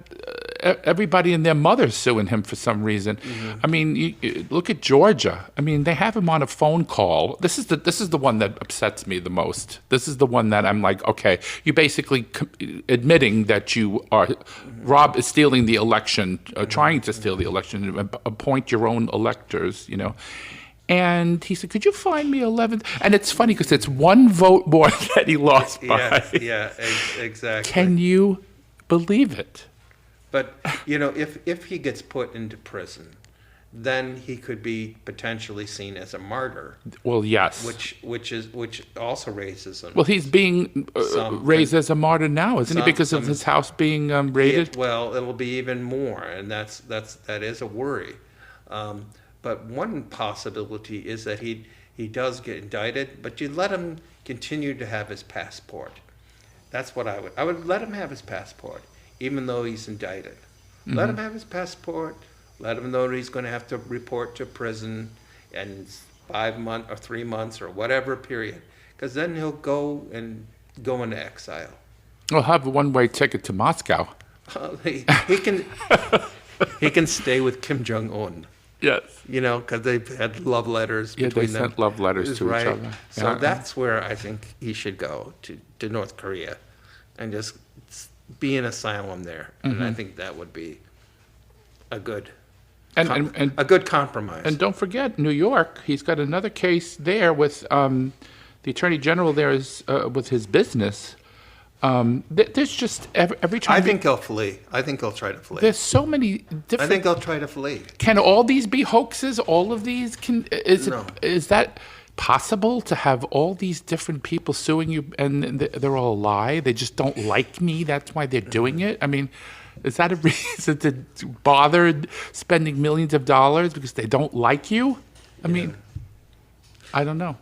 everybody and their mother suing him for some reason. Mm-hmm. I mean, you look at Georgia. I mean, they have him on a phone call. This is the one that upsets me the most. This is the one that I'm like, okay, you basically admitting that you are Rob is stealing the election, trying to steal the election, and appoint your own electors, you know. And he said, "Could you find me 11th?" And it's funny because it's one vote more that he lost by. exactly. Can you believe it? But you know, if he gets put into prison, then he could be potentially seen as a martyr, Well, yes. which also raises him. Well, he's being raised as a martyr now, isn't he? Because of his house being raided. Well, it'll be even more, and that is a worry. But one possibility is that he does get indicted, but you let him continue to have his passport. That's what I would let him have his passport, even though he's indicted. Let him have his passport. Let him know that he's going to have to report to prison in 5 months or 3 months or whatever period, because then he'll go into exile. He'll have a one-way ticket to Moscow. He can he can stay with Kim Jong Un. Yes. You know, because they've had love letters Yeah, between they them. sent love letters to each Right. other. So Yeah. that's where I think he should go to North Korea, and just be an asylum there. And I think that would be a good And a good compromise. And don't forget, New York, he's got another case there with the Attorney General there is with his business. There's just every time. I think he'll flee. I think he'll try to flee. there's so many different. I think he'll try to flee. Can all these be hoaxes? All of these No. Is that possible to have all these different people suing you and they're all a lie? They just don't like me. That's why they're doing it. I mean, is that a reason to bother spending millions of dollars because they don't like you? I mean, I don't know.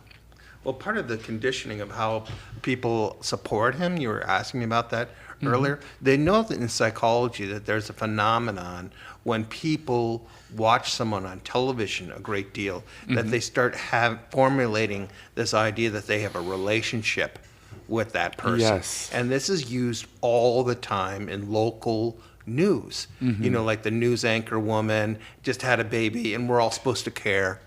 Well, part of the conditioning of how people support him, you were asking me about that earlier, they know that in psychology that there's a phenomenon when people watch someone on television a great deal, that they start formulating this idea that they have a relationship with that person. Yes. And this is used all the time in local news. You know, like the news anchor woman just had a baby and we're all supposed to care.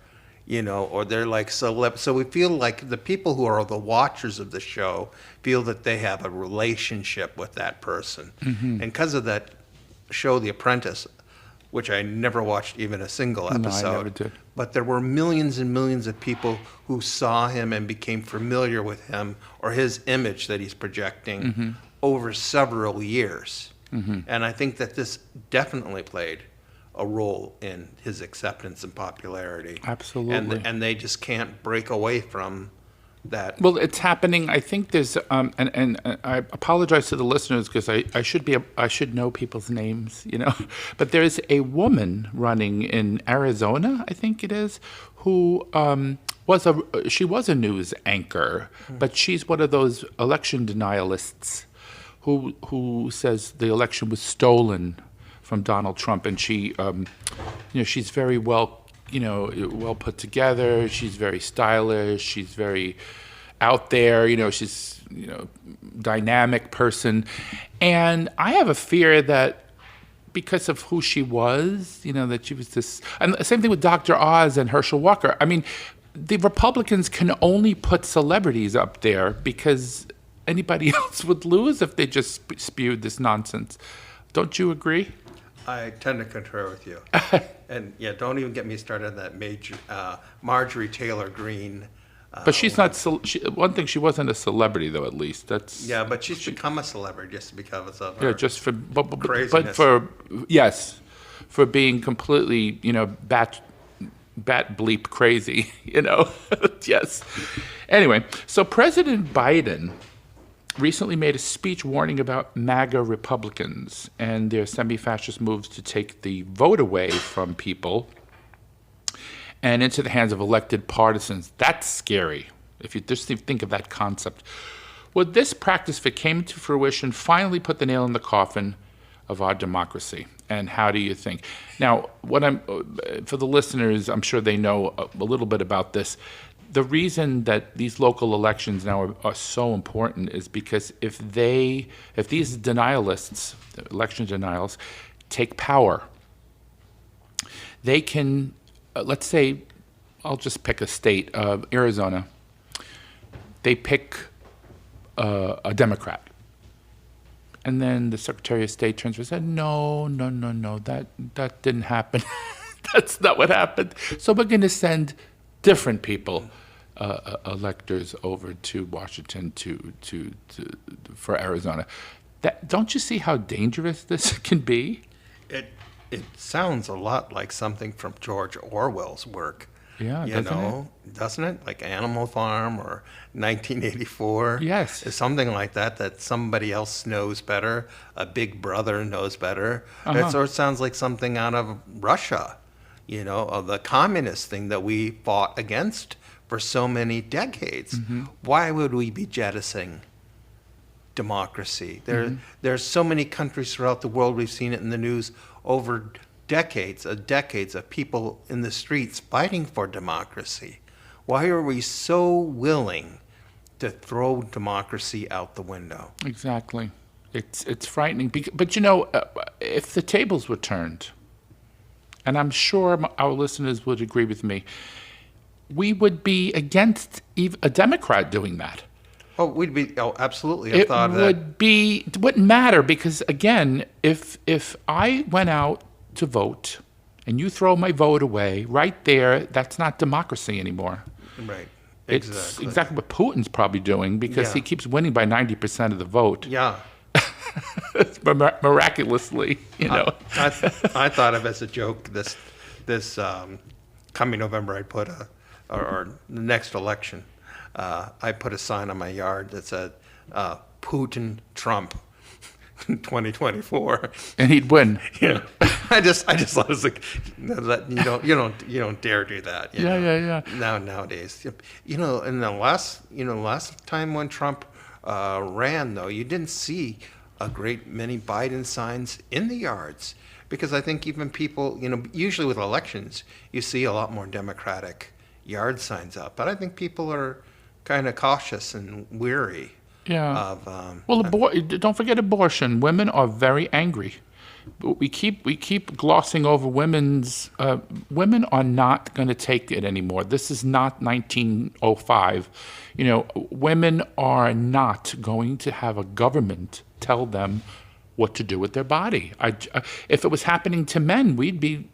You know, or they're like celeb. So we feel like the people who are the watchers of the show feel that they have a relationship with that person. And because of that show, The Apprentice, which I never watched even a single episode. I never did. But there were millions and millions of people who saw him and became familiar with him or his image that he's projecting over several years. And I think that this definitely played a role in his acceptance and popularity. Absolutely. And they just can't break away from that. Well, it's happening. I think there's, and I apologize to the listeners because I should know people's names, you know. But there's a woman running in Arizona, I think it is, who she was a news anchor, but she's one of those election denialists who says the election was stolen from Donald Trump, and she, she's very well put together. She's very stylish. She's very out there. She's dynamic person, and I have a fear that because of who she was, that she was this. And the same thing with Dr. Oz and Herschel Walker. I mean, the Republicans can only put celebrities up there because anybody else would lose if they just spewed this nonsense. Don't you agree? I tend to concur with you. And yeah, don't even get me started on that major Marjorie Taylor Greene. But she's not. One thing, she wasn't a celebrity, though. At least that's. Yeah, but she's become a celebrity just because of her. Yeah, just for but craziness. for yes, for being completely bat bleep crazy. Yes. Anyway, so President Biden recently made a speech warning about MAGA Republicans and their semi-fascist moves to take the vote away from people and into the hands of elected partisans. That's scary, if you just think of that concept. Well, this practice, if it came to fruition, finally put the nail in the coffin of our democracy. And how do you think? Now, for the listeners, I'm sure they know a little bit about this. The reason that these local elections now are so important is because if these denialists, election denials, take power, they can, let's say, I'll just pick a state, Arizona. They pick a Democrat. And then the Secretary of State turns around and said, no, that didn't happen. That's not what happened. So we're going to send different people, electors, over to Washington for Arizona. Don't you see how dangerous this can be? It sounds a lot like something from George Orwell's work. Yeah, doesn't it? Like Animal Farm or 1984. Yes. It's something like that somebody else knows better, a big brother knows better. It sort of sounds like something out of Russia, of the communist thing that we fought against for so many decades. Mm-hmm. Why would we be jettisoning democracy? There's so many countries throughout the world, we've seen it in the news, over decades of people in the streets fighting for democracy. Why are we so willing to throw democracy out the window? Exactly. It's frightening. But if the tables were turned, and I'm sure our listeners would agree with me, we would be against a Democrat doing that. Oh, we'd be. Oh, absolutely. It wouldn't matter because, again, if I went out to vote and you throw my vote away right there, that's not democracy anymore. Right. Exactly. It's exactly what Putin's probably doing because he keeps winning by 90% of the vote. Yeah. Miraculously, I thought of as a joke this coming November I'd put or the next election, I put a sign on my yard that said Putin Trump 2024, and he'd win. Yeah, I just thought it was like that you don't dare do that. Yeah. Nowadays, in the last time when Trump ran, though, you didn't see a great many Biden signs in the yards because I think even people, usually with elections, you see a lot more Democratic yard signs up, but I think people are kind of cautious and weary. Yeah. Don't forget abortion. Women are very angry. We keep glossing over women's. Women are not going to take it anymore. This is not 1905. Women are not going to have a government tell them what to do with their body. If it was happening to men, we'd be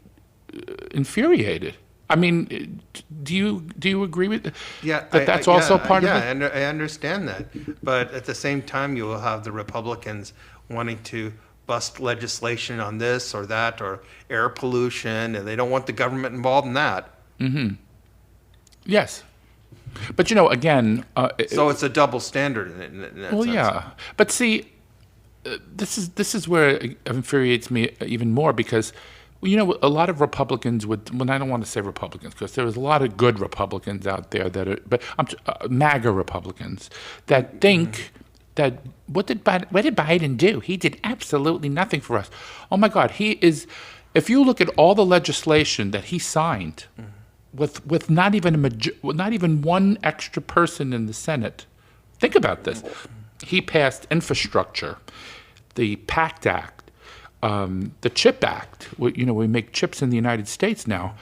infuriated. I mean, do you agree with that's also part of it? Yeah, I understand that. But at the same time, you will have the Republicans wanting to bust legislation on this or that or air pollution, and they don't want the government involved in that. Mm-hmm. Yes. But, again... so it's a double standard in that sense. Yeah. But see, this is where it infuriates me even more because... a lot of Republicans I don't want to say Republicans because there's a lot of good Republicans out there but MAGA Republicans that think that what did Biden do? He did absolutely nothing for us. Oh my God, if you look at all the legislation that he signed with not even one extra person in the Senate, think about this. He passed infrastructure, the PACT Act, the CHIP Act. We make chips in the United States now.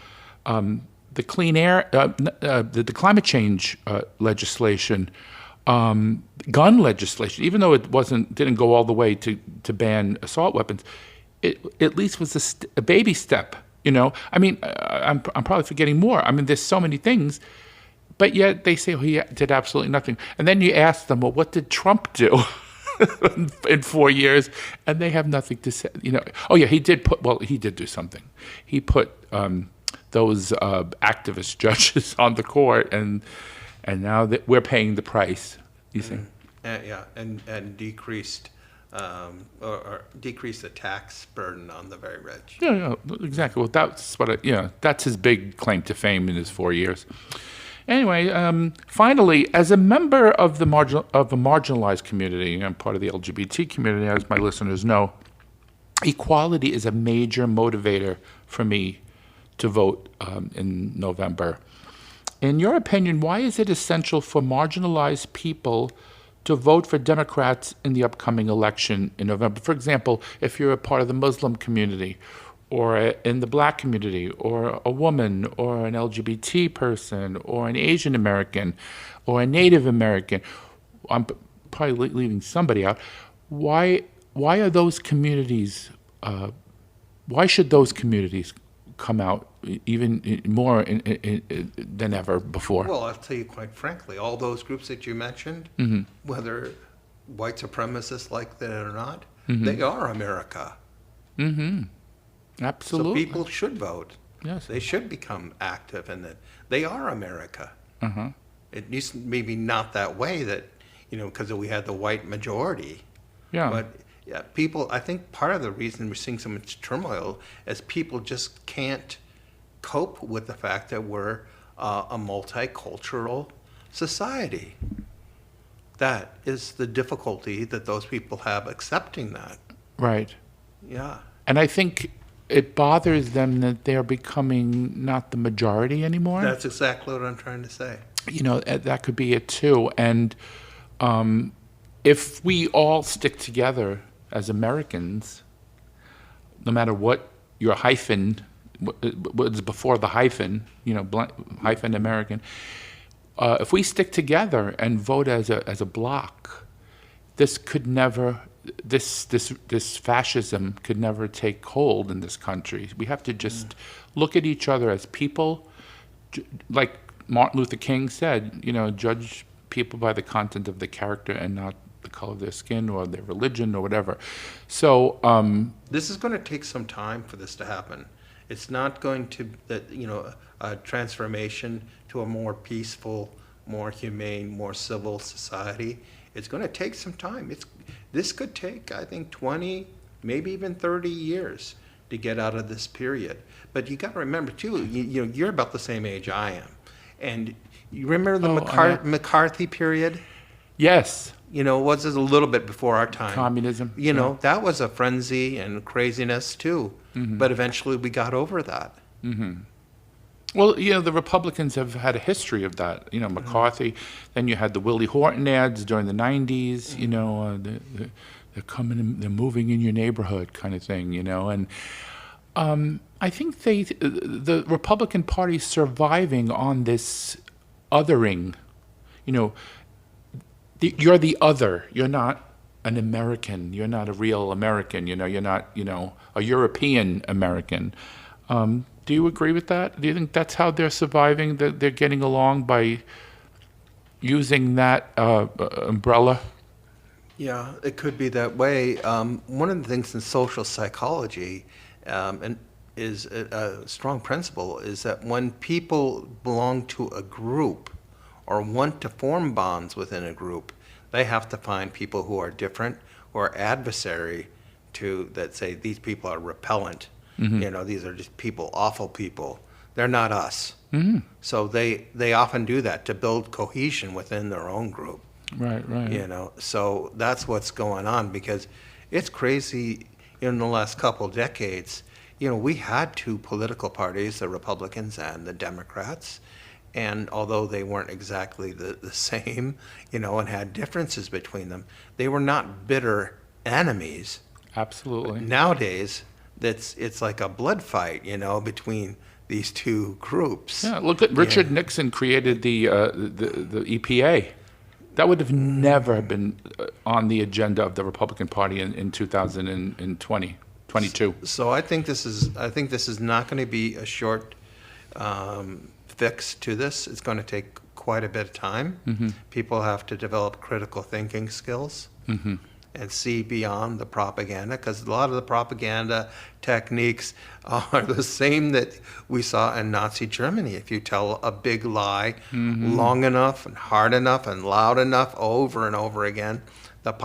The clean air, the climate change legislation, gun legislation. Even though it didn't go all the way to ban assault weapons, it at least was a baby step. I mean, I'm probably forgetting more. I mean, there's so many things, but yet they say, he did absolutely nothing. And then you ask them, well, what did Trump do in 4 years? And they have nothing to say. Oh yeah, he did do something. He put those activist judges on the court, and now that we're paying the price. You see? And decreased or decrease the tax burden on the very rich. Yeah, exactly. Well, that's his big claim to fame in his 4 years. Anyway, finally, as a member of a marginalized community, I'm part of the LGBT community, as my listeners know, equality is a major motivator for me to vote in November. In your opinion, why is it essential for marginalized people to vote for Democrats in the upcoming election in November? For example, if you're a part of the Muslim community, or in the black community, or a woman, or an LGBT person, or an Asian American, or a Native American, I'm probably leaving somebody out. Why are those communities? Why should those communities come out even more than ever before? Well, I'll tell you quite frankly, all those groups that you mentioned, whether white supremacists like that or not, they are America. Absolutely. So people should vote. Yes. They should become active in that. They are America. It used to maybe not that way that, because we had the white majority. Yeah. But yeah, people, I think part of the reason we're seeing so much turmoil is people just can't cope with the fact that we're a multicultural society. That is the difficulty that those people have accepting that. Right. Yeah. And I think it bothers them that they're becoming not the majority anymore. That's exactly what I'm trying to say. That could be it too. And if we all stick together as Americans, no matter what your hyphen was before the hyphen, hyphen American, if we stick together and vote as a bloc, this fascism could never take hold in this country. We have to just look at each other as people, like Martin Luther King said, judge people by the content of the character and not the color of their skin or their religion or whatever. So this is going to take some time for this to happen. It's not going to a transformation to a more peaceful, more humane, more civil society. It's going to take some time. This could take, I think, 20, maybe even 30 years to get out of this period. But you got to remember too, you're about the same age I am, and you remember the McCarthy period? Yes. Was a little bit before our time. Communism. That was a frenzy and craziness too. But eventually we got over that. Well, the Republicans have had a history of that. McCarthy. Then you had the Willie Horton ads during the 90s. They're coming in, they're moving in your neighborhood kind of thing. And I think the Republican Party is surviving on this othering. You're the other. You're not an American. You're not a real American. You're not a European American. Do you agree with that? Do you think that's how they're surviving? That they're getting along by using that umbrella? Yeah, it could be that way. One of the things in social psychology, and is a strong principle, is that when people belong to a group or want to form bonds within a group, they have to find people who are different or adversary to that say these people are repellent. These are just people, awful people. They're not us. So they often do that to build cohesion within their own group. Right. So that's what's going on, because it's crazy. In the last couple decades, we had two political parties, the Republicans and the Democrats. And although they weren't exactly the same, and had differences between them, they were not bitter enemies. Absolutely. Nowadays, it's like a blood fight, between these two groups. Yeah, look at Richard Nixon created the EPA. That would have never been on the agenda of the Republican Party in 2022. So I think this is not going to be a short fix to this. It's going to take quite a bit of time. People have to develop critical thinking skills and see beyond the propaganda, because a lot of the propaganda techniques are the same that we saw in Nazi Germany. If you tell a big lie long enough and hard enough and loud enough over and over again, a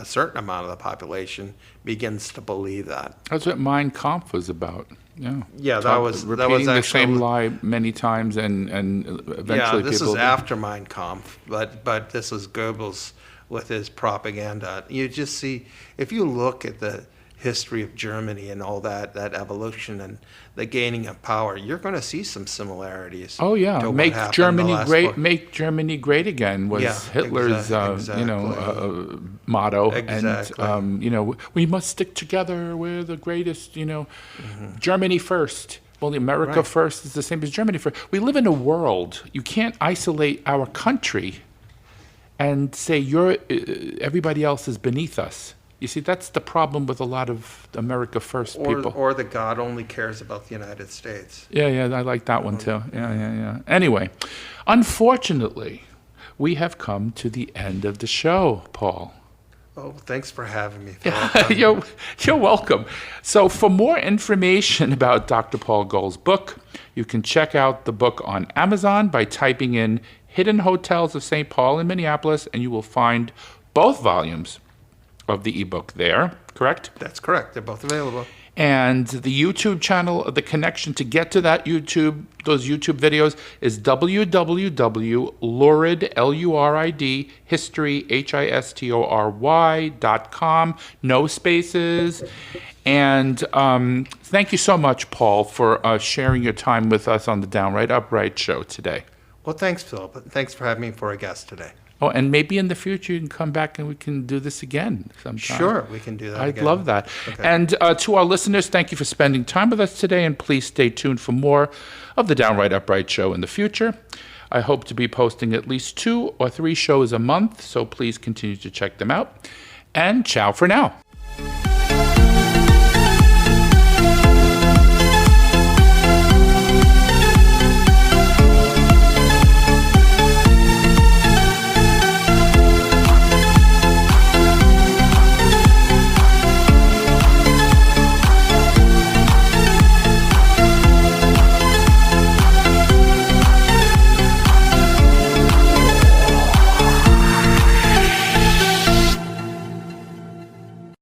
certain amount of the population begins to believe that. That's what Mein Kampf was about. Yeah, that was repeating the actually same lie many times, and eventually this people. is after Mein Kampf, but this is Goebbels with his propaganda. You just see, if you look at the history of Germany and all that evolution and the gaining of power, you're going to see some similarities. Oh yeah, to make what happened Germany the last great. four- Make Germany great again was Hitler's exactly. motto, Exactly. and we must stick together. We're the greatest. Germany first. Well, America Right. first is the same as Germany first. We live in a world. You can't isolate our country and say everybody else is beneath us. You see, that's the problem with a lot of America first people. Or that God only cares about the United States. Yeah, I like that one too. Yeah. Anyway, unfortunately, we have come to the end of the show, Paul. Oh, thanks for having me, Philip. You're welcome. So for more information about Dr. Paul Gold's book, you can check out the book on Amazon by typing in Hidden Hotels of St. Paul in Minneapolis, and you will find both volumes of the ebook there, correct? That's correct. They're both available. And the YouTube channel, the connection to get to those YouTube videos is www.lurid, L-U-R-I-D, history, history.com, no spaces. And thank you so much, Paul, for sharing your time with us on the Downright Upright show today. Well, thanks, Philip. Thanks for having me for a guest today. Oh, and maybe in the future you can come back and we can do this again sometime. Sure, we can do that I'd again. love that. Okay. And to our listeners, thank you for spending time with us today, and please stay tuned for more of the Downright Upright show in the future. I hope to be posting at least 2 or 3 shows a month, so please continue to check them out. And ciao for now.